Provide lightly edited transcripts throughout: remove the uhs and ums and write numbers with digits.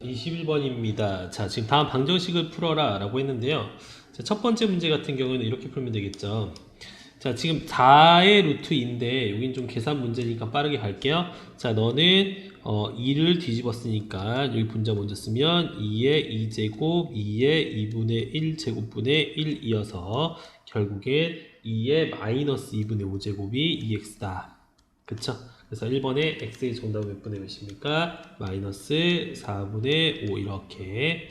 21번입니다. 자, 지금 다음 방정식을 풀어라 라고 했는데요. 자, 첫 번째 문제 같은 경우는 이렇게 풀면 되겠죠. 자, 지금 4의 루트인데 여긴 좀 계산 문제니까 빠르게 갈게요. 자, 너는 2를 뒤집었으니까 여기 분자 먼저 쓰면 2의 2제곱 2의 2분의 1제곱분의 1 이어서 결국에 2의 마이너스 2분의 5제곱이 2x다. 그쵸? 그래서 1번에 x의 정답은 몇 분의 몇입니까? 마이너스 4분의 5 이렇게.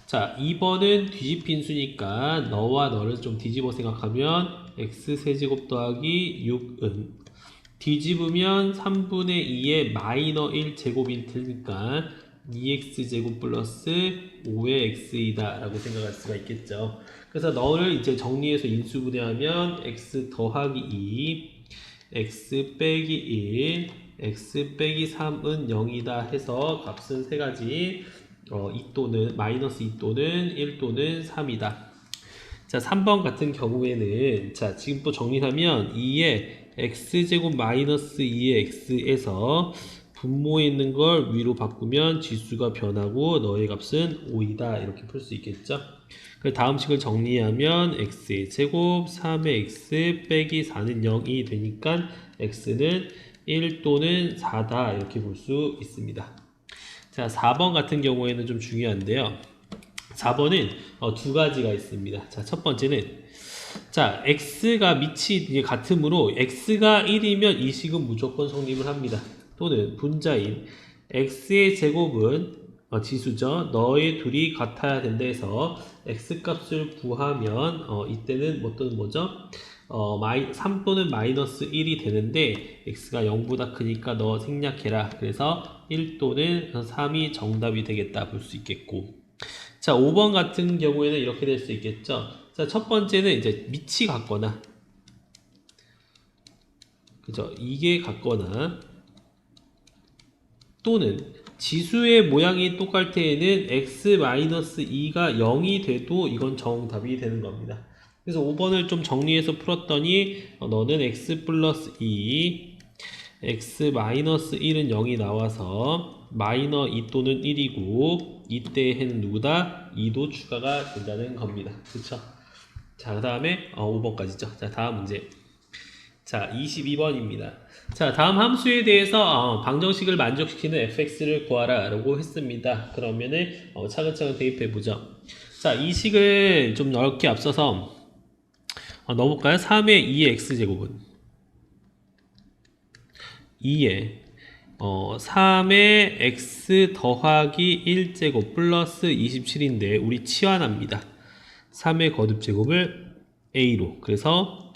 자, 2번은 뒤집힌 수니까 너와 너를 좀 뒤집어 생각하면 x 세제곱 더하기 6은 뒤집으면 3분의 2의 마이너 1 제곱이 되니까 2x제곱 플러스 5의 x이다 라고 생각할 수가 있겠죠. 그래서 너를 이제 정리해서 인수분해하면 x 더하기 2 x 빼기 1, x 빼기 3은 0이다 해서 값은 세 가지 2 또는 마이너스 2 또는 1 또는 3이다. 자, 3번 같은 경우에는 자, 지금 또 정리하면 2의 x제곱 마이너스 2의 x에서 분모에 있는 걸 위로 바꾸면 지수가 변하고 너의 값은 5이다 이렇게 풀 수 있겠죠. 그 다음 식을 정리하면 x의 제곱 3의 x 빼기 4는 0이 되니까 x는 1 또는 4다 이렇게 볼 수 있습니다. 자, 4번 같은 경우에는 좀 중요한데요. 4번은 두 가지가 있습니다. 자, 첫 번째는 자, x가 밑이 이제 같으므로 x가 1이면 이 식은 무조건 성립을 합니다. 또는 분자인 x의 제곱은 지수죠. 너의 둘이 같아야 된다 해서 x 값을 구하면 이때는 뭐 또는 뭐죠? 3 또는 마이너스 1이 되는데 x가 0보다 크니까 너 생략해라. 그래서 1 또는 3이 정답이 되겠다 볼 수 있겠고 자, 5번 같은 경우에는 이렇게 될 수 있겠죠. 자, 첫 번째는 이제 밑이 같거나, 그죠? 이게 같거나, 또는 지수의 모양이 똑같을 때에는 x-2가 0이 돼도 이건 정답이 되는 겁니다. 그래서 5번을 좀 정리해서 풀었더니, 너는 x 플러스 2, x-1은 0이 나와서 마이너 2 또는 1이고 이때에는 누구다? 2도 추가가 된다는 겁니다. 그쵸? 자, 그 다음에 5번까지죠. 자, 다음 문제. 자, 22번입니다. 자, 다음 함수에 대해서 방정식을 만족시키는 fx를 구하라 라고 했습니다. 그러면은 차근차근 대입해보죠. 자, 이 식을 좀 넓게 앞서서 넣어볼까요? 3의 2의 x제곱은 2에 3의 x 더하기 1제곱 플러스 27인데 우리 치환합니다. 3의 거듭제곱을 a로 그래서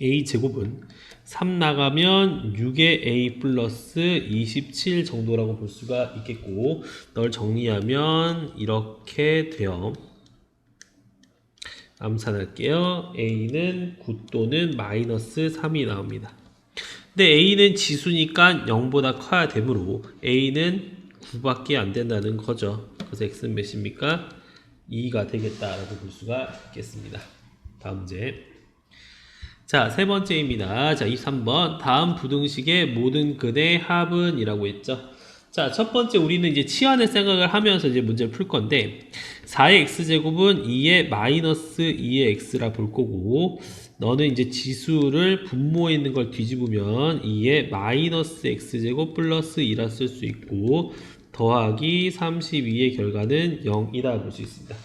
a제곱은 3 나가면 6의 a 플러스 27 정도라고 볼 수가 있겠고 널 정리하면 이렇게 돼요. 암산할게요. a는 9 또는 마이너스 3이 나옵니다. 근데 a는 지수니까 0보다 커야 되므로 a는 9밖에 안 된다는 거죠. 그래서 x는 몇입니까? 2가 되겠다라고 볼 수가 있겠습니다. 다음 문제. 자, 세 번째입니다. 자, 23번. 다음 부등식의 모든 근의 합은 이라고 했죠. 자, 첫 번째 우리는 이제 치환의 생각을 하면서 이제 문제를 풀 건데 4의 x제곱은 2의 마이너스 2의 x라 볼 거고 너는 이제 지수를 분모에 있는 걸 뒤집으면 2의 마이너스 x제곱 플러스 2라 쓸 수 있고 더하기 32의 결과는 0이다 볼 수 있습니다.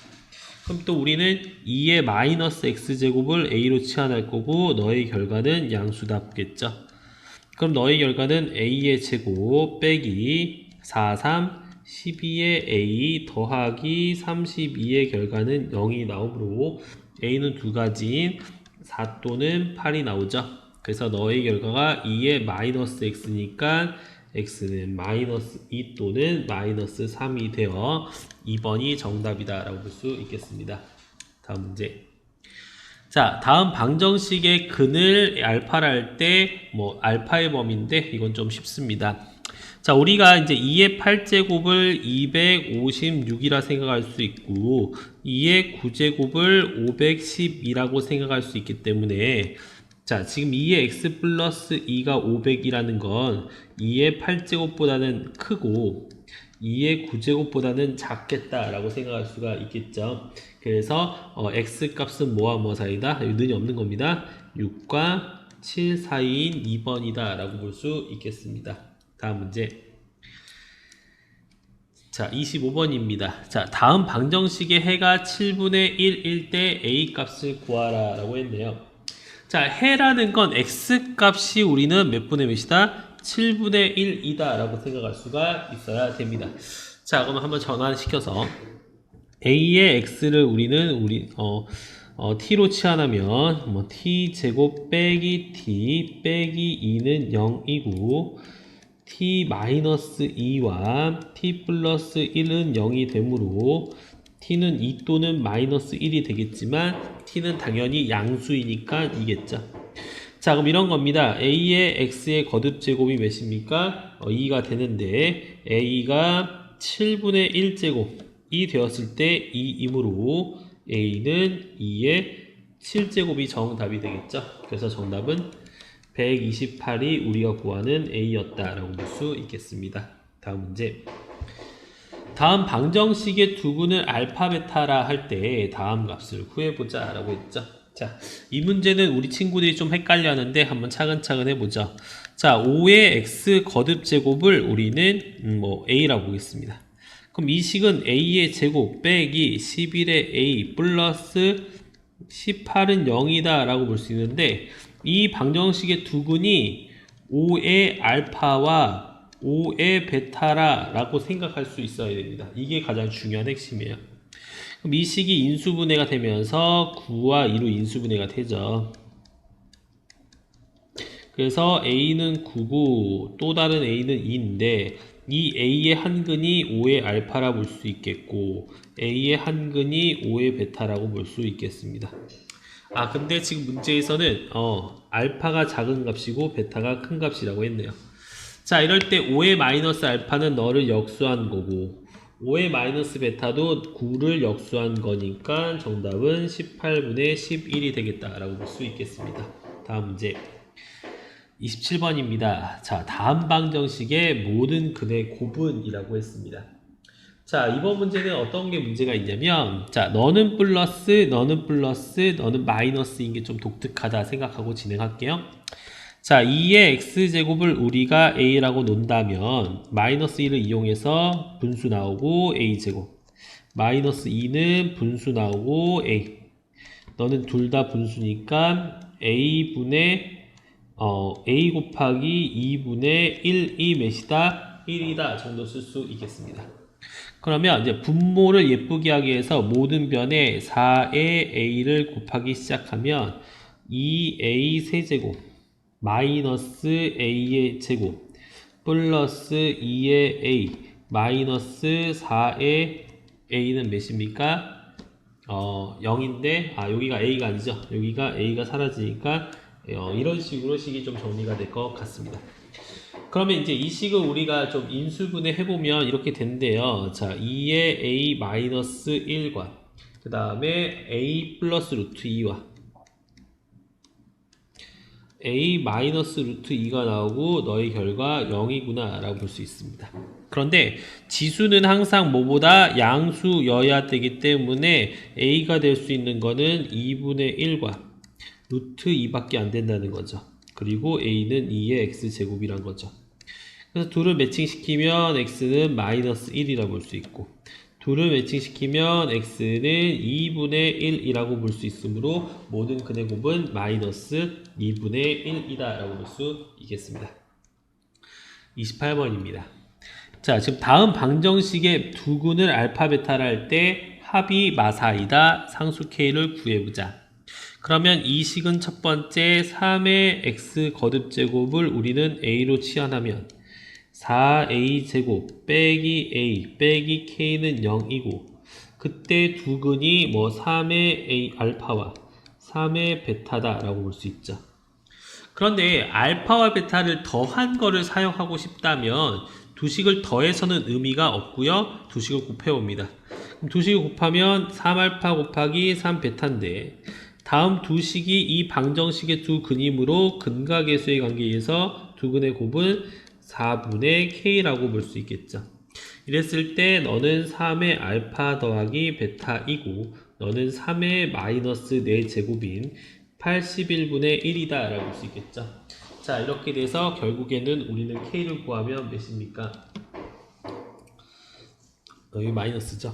그럼 또 우리는 2의 마이너스 x제곱을 a로 치환할 거고 너의 결과는 양수답겠죠. 그럼 너의 결과는 a의 제곱 빼기 4, 3, 12의 a 더하기 32의 결과는 0이 나오므로 a는 두 가지인 4 또는 8이 나오죠. 그래서 너의 결과가 2의 마이너스 x니까 x는 마이너스 2 또는 마이너스 3이 되어 2번이 정답이다 라고 볼 수 있겠습니다. 다음 문제. 자, 다음 방정식의 근을 알파라 할 때 뭐 알파의 범위인데 이건 좀 쉽습니다. 자, 우리가 이제 2의 8제곱을 256이라 생각할 수 있고 2의 9제곱을 512라고 생각할 수 있기 때문에 자, 지금 2의 x 플러스 2가 500이라는 건 2의 8제곱보다는 크고 2의 9제곱보다는 작겠다라고 생각할 수가 있겠죠. 그래서 x 값은 뭐와 뭐 사이다? 여기 는이 없는 겁니다. 6과 7 사이인 2번이다 라고 볼 수 있겠습니다. 다음 문제. 자, 25번입니다. 자, 다음 방정식의 해가 7분의 1일 때 a 값을 구하라 라고 했네요. 자, 해라는 건 x 값이 우리는 몇 분의 몇이다? 7분의 1이다 라고 생각할 수가 있어야 됩니다. 자, 그럼 한번 전환시켜서 a의 x를 우리는 t로 치환하면 뭐 t 제곱 빼기 t 빼기 2는 0이고 t 마이너스 2와 t 플러스 1은 0이 되므로 t는 2 또는 마이너스 1이 되겠지만 t는 당연히 양수이니까 이겠죠. 자, 그럼 이런 겁니다. a의 x의 거듭 제곱이 몇입니까? 2가 되는데 a가 7분의 1제곱이 되었을 때 2이므로 a는 2의 7제곱이 정답이 되겠죠. 그래서 정답은 128이 우리가 구하는 a였다라고 볼 수 있겠습니다. 다음 문제. 다음 방정식의 두근을 알파 베타라 할 때 다음 값을 구해보자 라고 했죠. 자, 이 문제는 우리 친구들이 좀 헷갈려 하는데 한번 차근차근 해보죠. 자, 5의 x 거듭 제곱을 우리는 a라고 보겠습니다. 그럼 이 식은 a의 제곱 빼기 11의 a 플러스 18은 0이다 라고 볼 수 있는데 이 방정식의 두근이 5의 알파와 5의 베타라 라고 생각할 수 있어야 됩니다. 이게 가장 중요한 핵심이에요. 그럼 이 식이 인수분해가 되면서 9와 2로 인수분해가 되죠. 그래서 a는 9고 또 다른 a는 2인데 이 a의 한근이 5의 알파라 볼 수 있겠고 a의 한근이 5의 베타라고 볼 수 있겠습니다. 아, 근데 지금 문제에서는 알파가 작은 값이고 베타가 큰 값이라고 했네요. 자, 이럴 때 5의 마이너스 알파는 너를 역수한 거고 5의 마이너스 베타도 9를 역수한 거니까 정답은 18분의 11이 되겠다라고 볼 수 있겠습니다. 다음 문제 27번입니다. 자, 다음 방정식의 모든 근의 곱은이라고 했습니다. 자, 이번 문제는 어떤 게 문제가 있냐면 자, 너는 플러스, 너는 플러스, 너는 마이너스인 게 좀 독특하다 생각하고 진행할게요. 자, 2의 x제곱을 우리가 a라고 논다면 마이너스 1을 이용해서 분수 나오고 a제곱 마이너스 2는 분수 나오고 a 너는 둘 다 분수니까 a분의 a 곱하기 2분의 1이 몇이다? 1이다 정도 쓸 수 있겠습니다. 그러면 이제 분모를 예쁘게 하기 위해서 모든 변에 4의 a를 곱하기 시작하면 2a 세제곱 마이너스 a의 제곱 플러스 2의 a 마이너스 4의 a는 몇입니까? 0인데 여기가 a가 아니죠. 여기가 a가 사라지니까 이런 식으로 식이 좀 정리가 될 것 같습니다. 그러면 이제 이 식을 우리가 좀 인수분해 해보면 이렇게 된대요. 자, 2의 a 마이너스 1과 그 다음에 a 플러스 루트 2와 a 마이너스 루트 2가 나오고 너의 결과 0이구나 라고 볼 수 있습니다. 그런데 지수는 항상 뭐보다 양수여야 되기 때문에 a가 될 수 있는 거는 2분의 1과 루트 2밖에 안 된다는 거죠. 그리고 a는 2의 x제곱이란 거죠. 그래서 둘을 매칭시키면 x는 마이너스 1이라고 볼 수 있고 둘을 매칭시키면 x는 2분의 1이라고 볼 수 있으므로 모든 근의 곱은 마이너스 2분의 1이다 라고 볼 수 있겠습니다. 28번입니다. 자, 지금 다음 방정식의 두 근을 알파 베타를 할 때 합이 마사이다 상수 k를 구해보자. 그러면 이 식은 첫 번째 3의 x 거듭 제곱을 우리는 a로 치환하면 4a 제곱 빼기 a 빼기 k는 0이고 그때 두 근이 3의 a 알파와 3의 베타다 라고 볼 수 있죠. 그런데 알파와 베타를 더한 거를 사용하고 싶다면 두 식을 더해서는 의미가 없고요. 두 식을 곱해봅니다. 그럼 두 식을 곱하면 3알파 곱하기 3베타인데 다음 두 식이 이 방정식의 두 근이므로 근과 계수의 관계에 의해서 두 근의 곱은 4분의 k라고 볼 수 있겠죠. 이랬을 때 너는 3의 알파 더하기 베타이고 너는 3의 마이너스 4제곱인 81분의 1이다 라고 볼 수 있겠죠. 자, 이렇게 돼서 결국에는 우리는 K를 구하면 몇입니까? 여기 마이너스죠.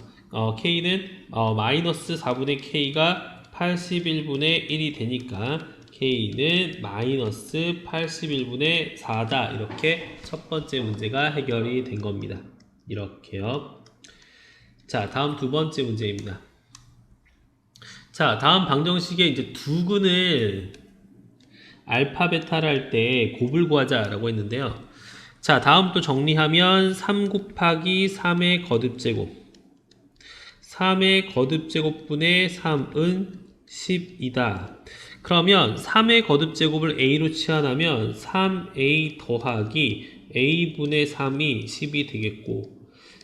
K는 마이너스 4분의 K가 81분의 1이 되니까 K는 마이너스 81분의 4다. 이렇게 첫 번째 문제가 해결이 된 겁니다. 이렇게요. 자, 다음 두 번째 문제입니다. 자, 다음 방정식에 이제 두근을 알파 베타를 할 때 곱을 구하자라고 했는데요. 자, 다음 또 정리하면 3 곱하기 3의 거듭제곱 3의 거듭제곱분의 3은 10이다. 그러면 3의 거듭제곱을 a로 치환하면 3a 더하기 a분의 3이 10이 되겠고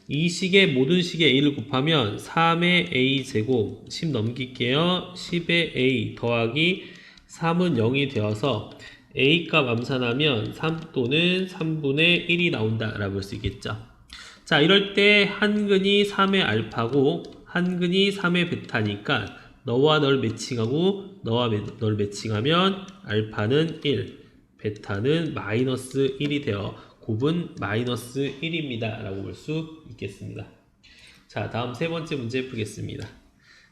이 식의 모든 식의 a를 곱하면 3의 a제곱 10 넘길게요. 10의 a 더하기 3은 0이 되어서 A값 암산하면 3 또는 3분의 1이 나온다 라고 볼 수 있겠죠. 자, 이럴 때 한근이 3의 알파고 한근이 3의 베타니까 너와 널 매칭하고 너와 널 매칭하면 알파는 1, 베타는 마이너스 1이 되어 곱은 마이너스 1입니다 라고 볼 수 있겠습니다. 자, 다음 세 번째 문제 풀겠습니다.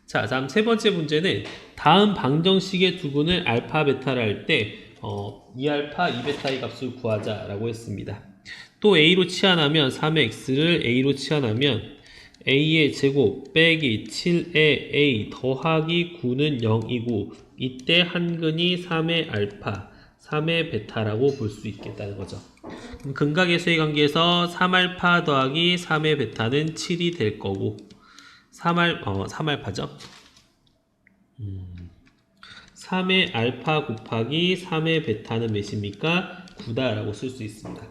자, 다음 세 번째 문제는 다음 방정식의 두근을 알파 베타를 할 때 2알파 2베타의 값을 구하자라고 했습니다. 또 a로 치환하면 3의 x를 a로 치환하면 a의 제곱 빼기 7의 a 더하기 9는 0이고 이때 한근이 3의 알파 3의 베타라고 볼 수 있겠다는 거죠. 그럼 근각의 관계에서 3알파 더하기 3의 베타는 7이 될 거고 3알파죠. 3의 알파 곱하기 3의 베타는 몇입니까? 9다 라고 쓸 수 있습니다.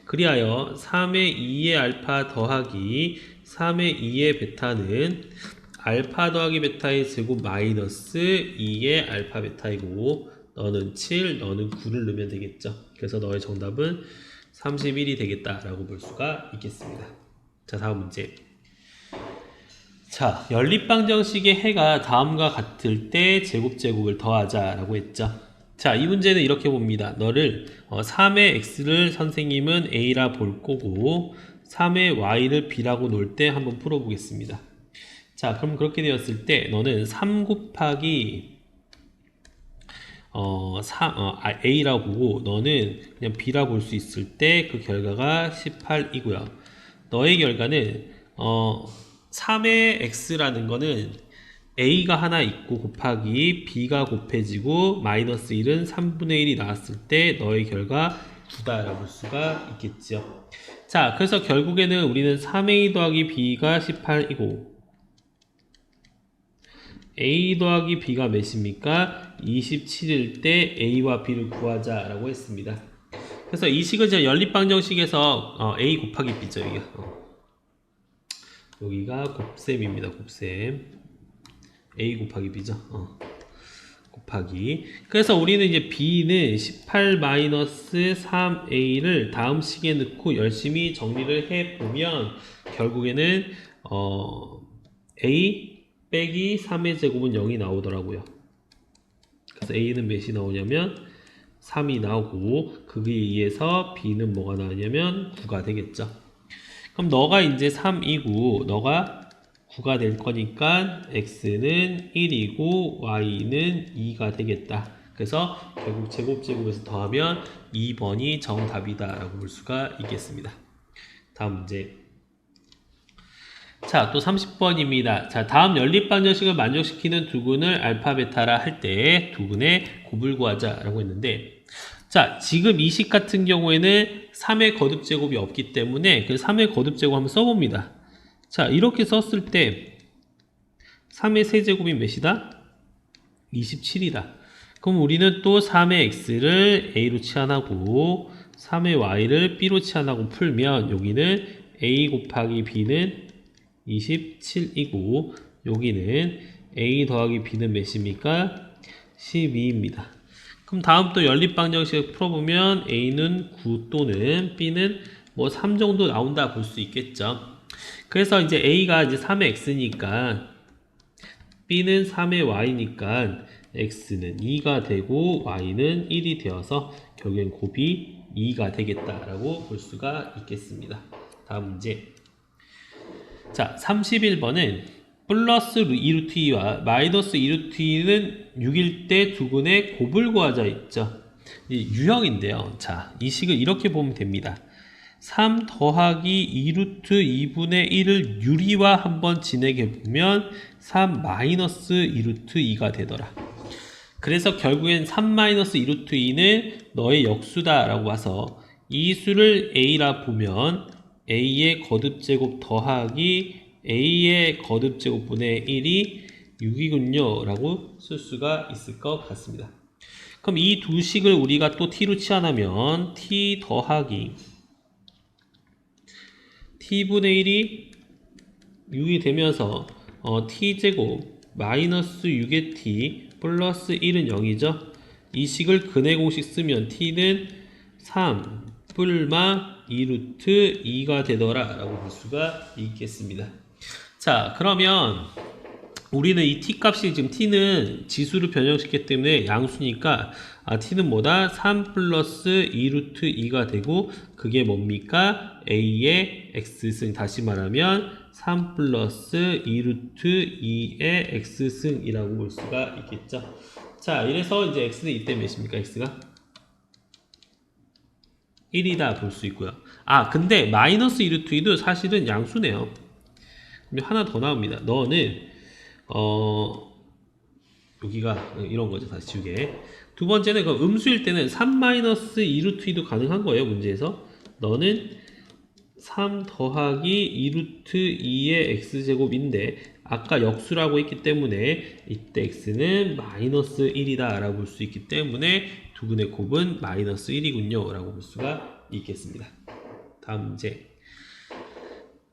그리하여 3의 2의 알파 더하기 3의 2의 베타는 알파 더하기 베타의 제곱 마이너스 2의 알파 베타이고 너는 7, 너는 9를 넣으면 되겠죠. 그래서 너의 정답은 31이 되겠다라고 볼 수가 있겠습니다. 자, 다음 문제. 자, 연립방정식의 해가 다음과 같을 때 제곱을 더하자라고 했죠. 자, 이 문제는 이렇게 봅니다. 너를 3의 x를 선생님은 a라 볼 거고 3의 y를 b라고 놓을 때 한번 풀어보겠습니다. 자, 그럼 그렇게 되었을 때 너는 3 곱하기 a라고 보고 너는 그냥 b라 볼 수 있을 때 그 결과가 18이고요. 너의 결과는 3의 x라는 거는 a가 하나 있고 곱하기 b가 곱해지고 마이너스 1은 3분의 1이 나왔을 때 너의 결과 9다라고 볼 수가 있겠죠. 자, 그래서 결국에는 우리는 3a 더하기 b가 18이고 a 더하기 b가 몇입니까? 27일 때 a와 b를 구하자라고 했습니다. 그래서 이 식을 제가 연립방정식에서 a 곱하기 b죠. 이게. 여기가 곱셈입니다. 곱셈. a 곱하기 b죠. 곱하기. 그래서 우리는 이제 b는 18-3a를 다음 식에 넣고 열심히 정리를 해보면 결국에는 a 빼기 3의 제곱은 0이 나오더라고요. 그래서 a는 몇이 나오냐면 3이 나오고 그에 의해서 b는 뭐가 나오냐면 9가 되겠죠. 그럼 너가 이제 3이고 너가 9가 될 거니까 x는 1이고 y는 2가 되겠다. 그래서 결국 제곱에서 더하면 2번이 정답이다 라고 볼 수가 있겠습니다. 다음 문제. 자, 또 30번입니다. 자, 다음 연립방정식을 만족시키는 두근을 알파 베타라 할 때 두근의 곱을 구하자 라고 했는데 자, 지금 이 식 같은 경우에는 3의 거듭제곱이 없기 때문에 그 3의 거듭제곱 한번 써봅니다. 자, 이렇게 썼을 때 3의 세제곱이 몇이다? 27이다. 그럼 우리는 또 3의 x를 a로 치환하고 3의 y를 b로 치환하고 풀면 여기는 a 곱하기 b는 27이고 여기는 a 더하기 b는 몇입니까? 12입니다. 그럼 다음 또 연립방정식을 풀어보면 a는 9 또는 b는 뭐 3 정도 나온다 볼 수 있겠죠. 그래서 이제 A가 이제 3의 X니까 B는 3의 Y니까 X는 2가 되고 Y는 1이 되어서 결국엔 곱이 2가 되겠다라고 볼 수가 있겠습니다. 다음 문제. 자, 31번은 플러스 2루트 2와 마이너스 2루트 2는 6일 때 두근의 곱을 구하자 있죠. 이 유형인데요. 자, 이 식을 이렇게 보면 됩니다. 3 더하기 2루트 2분의 1을 유리화 한번 진행해 보면 3 마이너스 2루트 2가 되더라. 그래서 결국엔 3 마이너스 2루트 2는 너의 역수다 라고 와서 이 수를 A라 보면 A의 거듭제곱 더하기 A의 거듭제곱분의 1이 6이군요 라고 쓸 수가 있을 것 같습니다. 그럼 이 두 식을 우리가 또 T로 치환하면 T 더하기 T분의 1이 6이 되면서 T제곱 마이너스 6의 T 플러스 1은 0이죠. 이 식을 근해 공식 쓰면 T는 3 뿔마 2루트 2가 되더라 라고 볼 수가 있겠습니다. 자, 그러면 우리는 이 t 값이 지금 t는 지수를 변형시켰기 때문에 양수니까 t는 뭐다? 3 플러스 2루트 2가 되고 그게 뭡니까? a의 x승, 다시 말하면 3 플러스 2루트 2의 x승이라고 볼 수가 있겠죠. 자, 이래서 이제 x는 이때 몇입니까? x가 1이다 볼 수 있고요. 근데 마이너스 2루트 2도 사실은 양수네요. 그럼 하나 더 나옵니다. 너는 여기가 이런 거죠. 다시 지우개. 두 번째는 그 음수일 때는 3-2루트 2도 가능한 거예요. 문제에서. 너는 3 더하기 2루트 2의 x제곱인데 아까 역수라고 했기 때문에 이때 x는 마이너스 1이다 라고 볼 수 있기 때문에 두근의 곱은 마이너스 1이군요 라고 볼 수가 있겠습니다. 다음 문제.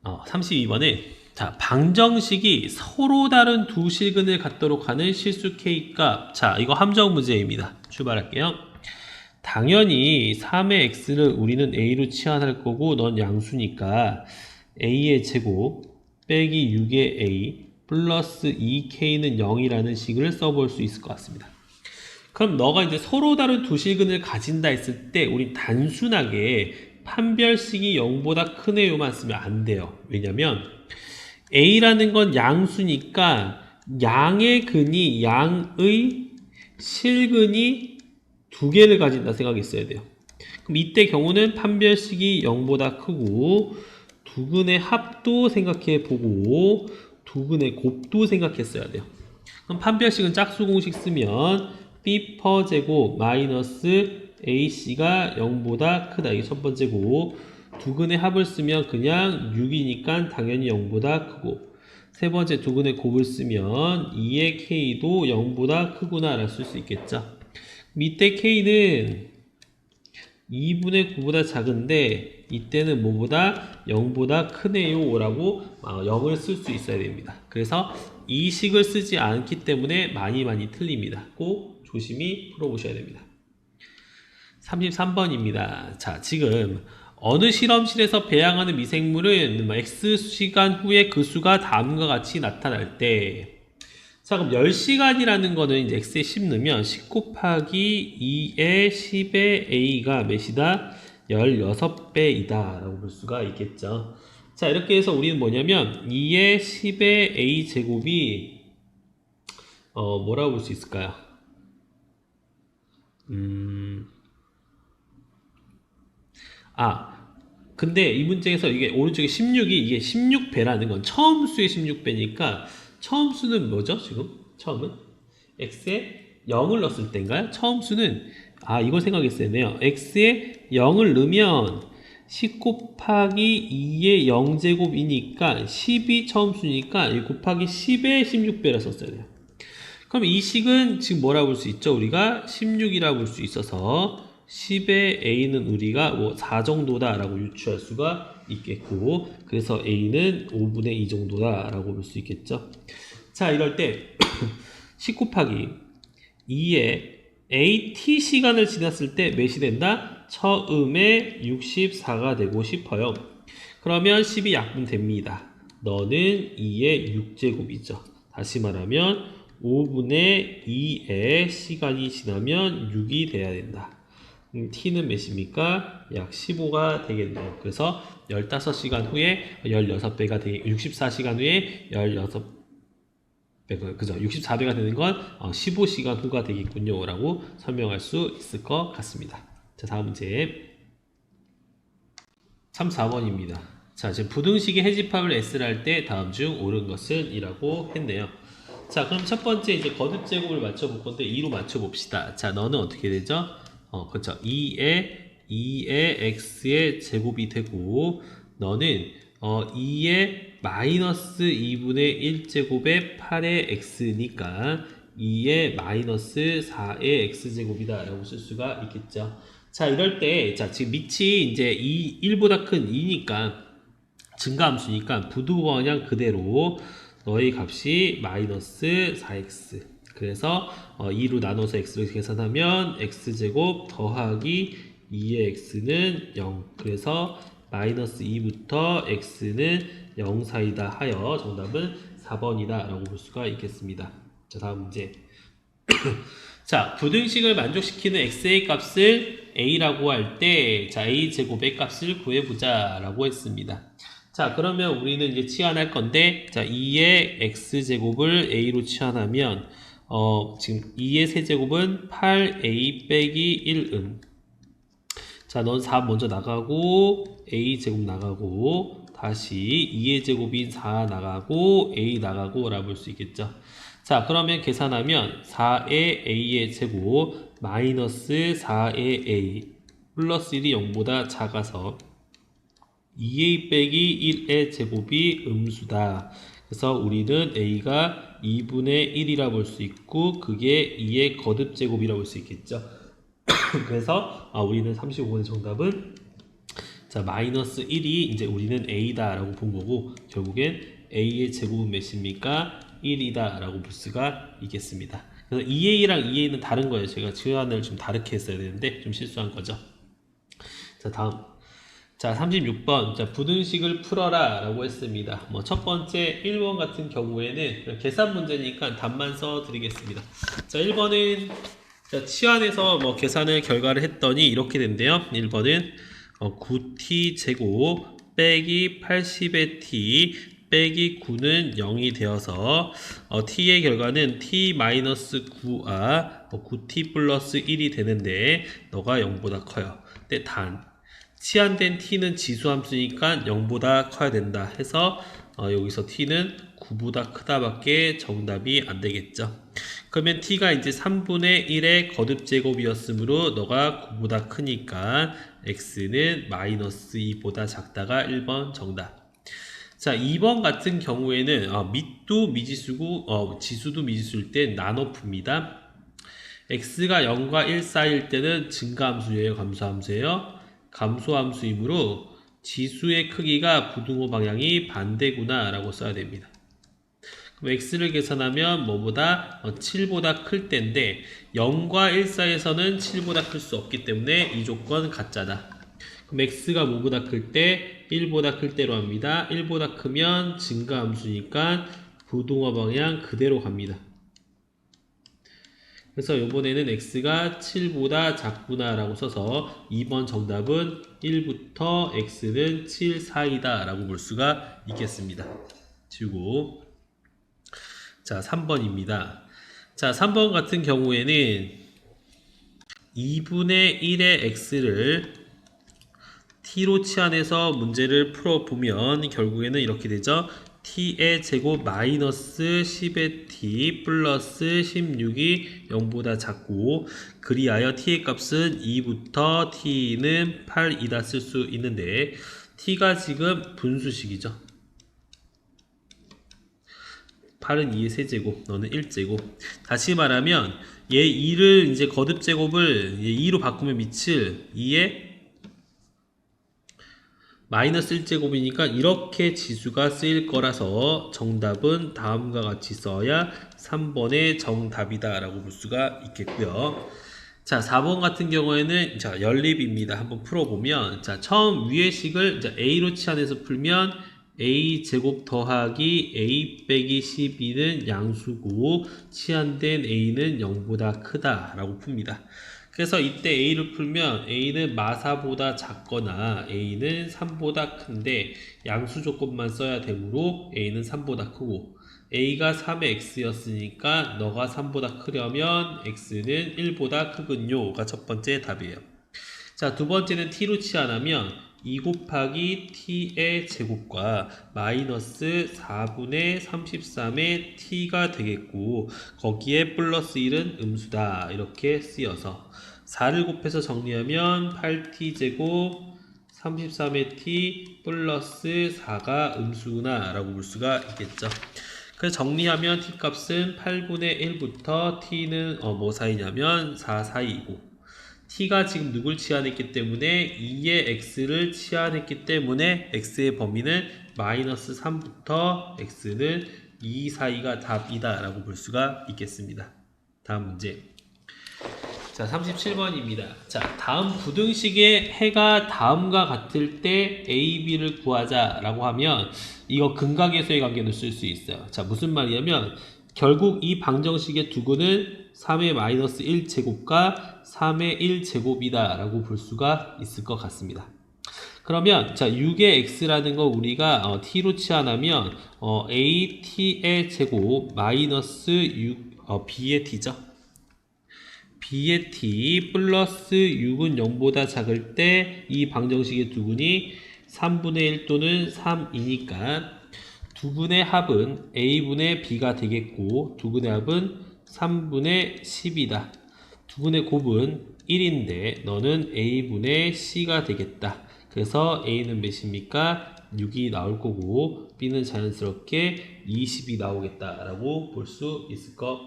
32번에 자, 방정식이 서로 다른 두 실근을 갖도록 하는 실수 K값. 자, 이거 함정 문제입니다. 출발할게요. 당연히 3의 x를 우리는 a로 치환할 거고 넌 양수니까 a의 제곱 빼기 6의 a 플러스 2k는 0이라는 식을 써볼 수 있을 것 같습니다. 그럼 너가 이제 서로 다른 두 실근을 가진다 했을 때 우리 단순하게 판별식이 0보다 크네요만 쓰면 안 돼요. 왜냐면 A라는 건 양수니까 양의 근이 양의 실근이 두 개를 가진다 생각했어야 돼요. 그럼 이때 경우는 판별식이 0보다 크고 두 근의 합도 생각해 보고 두 근의 곱도 생각했어야 돼요. 그럼 판별식은 짝수 공식 쓰면 B 퍼 제곱 마이너스 AC가 0보다 크다. 이게 첫 번째고 두 근의 합을 쓰면 그냥 6이니까 당연히 0보다 크고 세 번째 두 근의 곱을 쓰면 2의 K도 0보다 크구나 라고 쓸 수 있겠죠. 밑에 K는 2분의 9보다 작은데 이때는 뭐보다 0보다 크네요 라고 0을 쓸 수 있어야 됩니다. 그래서 이 식을 쓰지 않기 때문에 많이 틀립니다. 꼭 조심히 풀어보셔야 됩니다. 33번입니다. 자, 지금 어느 실험실에서 배양하는 미생물은 X시간 후에 그 수가 다음과 같이 나타날 때 자, 그럼 10시간이라는 거는 이제 X에 10 넣으면 10 곱하기 2의 10의 A가 몇이다? 16배이다 라고 볼 수가 있겠죠. 자, 이렇게 해서 우리는 뭐냐면 2의 10의 A 제곱이 뭐라고 볼 수 있을까요? 근데 이 문제에서 이게 오른쪽에 16이 이게 16배라는 건 처음 수의 16배니까 처음 수는 뭐죠? 지금? 처음은? x에 0을 넣었을 때인가요? 처음 수는 이걸 생각했어야 돼요. x에 0을 넣으면 10 곱하기 2의 0제곱이니까 10이 처음 수니까 곱하기 10의 16배라 썼어야 돼요. 그럼 이 식은 지금 뭐라고 볼 수 있죠? 우리가 16이라고 볼 수 있어서 10의 a는 우리가 4 정도다 라고 유추할 수가 있겠고 그래서 a는 5분의 2 정도다 라고 볼 수 있겠죠. 자, 이럴 때 10 곱하기 2의 AT 시간을 지났을 때 몇이 된다? 처음에 64가 되고 싶어요. 그러면 10이 약분됩니다. 너는 2의 6제곱이죠. 다시 말하면 5분의 2의 시간이 지나면 6이 돼야 된다. t는 몇입니까? 약 15가 되겠네요. 그래서 15시간 후에 16배가 되게 64시간 후에 16배, 그죠? 64배가 되는 건 15시간 후가 되겠군요. 라고 설명할 수 있을 것 같습니다. 자, 다음 문제. 34번입니다. 자, 지금 부등식의 해집합을 S를 할 때 다음 중 옳은 것은 이라고 했네요. 자, 그럼 첫 번째 이제 거듭 제곱을 맞춰볼 건데 2로 맞춰봅시다. 자, 너는 어떻게 되죠? 그렇죠. 2의 x의 제곱이 되고 너는 2의 마이너스 2분의 1제곱의 8의 x니까 2의 마이너스 4의 x제곱이다 라고 쓸 수가 있겠죠. 자, 이럴 때, 자, 지금 밑이 이제 1보다 큰 2니까 증가함수니까 부등호 방향 그대로 너의 값이 마이너스 4x. 그래서 2로 나눠서 x를 계산하면 x제곱 더하기 2의 x는 0. 그래서 마이너스 2부터 x는 0 사이다 하여 정답은 4번이다 라고 볼 수가 있겠습니다. 자, 다음 문제. 자, 부등식을 만족시키는 x의 값을 a라고 할 때, 자, a 제곱의 값을 구해보자 라고 했습니다. 자, 그러면 우리는 이제 치환할 건데, 자, 2의 x제곱을 a로 치환하면, 지금 2의 세제곱은 8a 빼기 1은. 자, 넌 4 먼저 나가고, a 제곱 나가고, 다시 2의 제곱인 4 나가고, a 나가고, 라고 볼 수 있겠죠. 자, 그러면 계산하면 4의 a의 제곱 마이너스 4의 a 플러스 1이 0보다 작아서 2a 빼기 1의 제곱이 음수다. 그래서 우리는 a가 2분의 1이라 볼 수 있고 그게 2의 거듭 제곱이라 볼 수 있겠죠. 그래서 우리는 35번의 정답은 자, 마이너스 1이 이제 우리는 a다 라고 본 거고 결국엔 a의 제곱은 몇입니까? 1이다 라고 볼 수가 있겠습니다. 그래서 2a랑 2a는 다른 거예요. 제가 치환을 좀 다르게 했어야 되는데 좀 실수한 거죠. 자, 다음. 자, 36번. 자, 부등식을 풀어라 라고 했습니다. 첫 번째 1번 같은 경우에는 계산 문제니까 답만 써 드리겠습니다. 자, 1번은 자, 치환해서 계산을 결과를 했더니 이렇게 된대요. 1번은 9t 제곱 빼기 80의 t 빼기 9는 0이 되어서 t의 결과는 t-9아 9t 플러스 1이 되는데 너가 0보다 커요. 근데 단 치환된 t는 지수함수니까 0보다 커야 된다 해서 여기서 t는 9보다 크다밖에 정답이 안 되겠죠. 그러면 t가 이제 3분의 1의 거듭제곱이었으므로 너가 9보다 크니까 x는 마이너스 2보다 작다가 1번 정답. 자, 2번 같은 경우에는 밑도 미지수고 지수도 미지수일 때 나눠 풉니다. x가 0과 1 사이일 때는 증가함수예요, 감소함수예요? 감소함수이므로 지수의 크기가 부등호 방향이 반대구나 라고 써야 됩니다. 그럼 x를 계산하면 뭐보다 7보다 클 때인데 0과 1 사이에서는 7보다 클 수 없기 때문에 이 조건 가짜다. 그럼 x가 뭐보다 클 때 1보다 클 때로 합니다. 1보다 크면 증가함수니까 부등호 방향 그대로 갑니다. 그래서 이번에는 x가 7보다 작구나 라고 써서 2번 정답은 1부터 x는 7 사이다 라고 볼 수가 있겠습니다. 지우고 자, 3번입니다. 자, 3번 같은 경우에는 2분의 1의 x를 t로 치환해서 문제를 풀어보면 결국에는 이렇게 되죠. t의 제곱 마이너스 10의 t 플러스 16이 0보다 작고 그리하여 t의 값은 2부터 t는 8이다 쓸 수 있는데 t가 지금 분수식이죠. 8은 2의 세제곱, 너는 1제곱. 다시 말하면 얘 2를 이제 거듭 제곱을 2로 바꾸면 미칠 2의 마이너스 1제곱이니까 이렇게 지수가 쓰일 거라서 정답은 다음과 같이 써야 3번의 정답이다 라고 볼 수가 있겠고요. 자, 4번 같은 경우에는 자, 연립입니다. 한번 풀어보면 자, 처음 위의 식을 자, A로 치환해서 풀면 A 제곱 더하기 A 빼기 12는 양수고 치환된 A는 0보다 크다 라고 풉니다. 그래서 이때 A를 풀면 A는 마사보다 작거나 A는 3보다 큰데 양수 조건만 써야 되므로 A는 3보다 크고 A가 3의 X였으니까 너가 3보다 크려면 X는 1보다 크군요가 첫 번째 답이에요. 자, 두 번째는 T로 치환하면 2 곱하기 T의 제곱과 마이너스 4분의 33의 T가 되겠고 거기에 플러스 1은 음수다 이렇게 쓰여서 4를 곱해서 정리하면 8T 제곱 33의 T 플러스 4가 음수구나 라고 볼 수가 있겠죠. 그래서 정리하면 t 값은 8분의 1부터 t는 뭐 사이냐면 4 사이고 t가 지금 누굴 치환했기 때문에 2의 x를 치환했기 때문에 x의 범위는 마이너스 3부터 x는 2 사이가 답이다 라고 볼 수가 있겠습니다. 다음 문제. 자, 37번입니다. 자, 다음 부등식의 해가 다음과 같을 때 A, B를 구하자 라고 하면 이거 근각에서의 관계도 쓸 수 있어요. 자, 무슨 말이냐면 결국 이 방정식의 두근은 3의 마이너스 1제곱과 3의 1제곱이다 라고 볼 수가 있을 것 같습니다. 그러면 자 6의 x라는 거 우리가 t로 치환하면 a t의 제곱 마이너스 6 b의 t죠. b의 t 플러스 6은 0보다 작을 때 이 방정식의 두근이 3분의 1 또는 3이니까 두근의 합은 a분의 b가 되겠고 두근의 합은 3분의 10이다. 두근의 곱은 1인데 너는 a분의 c가 되겠다. 그래서 a는 몇입니까? 6이 나올 거고 b는 자연스럽게 20이 나오겠다라고 볼 수 있을 것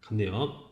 같네요.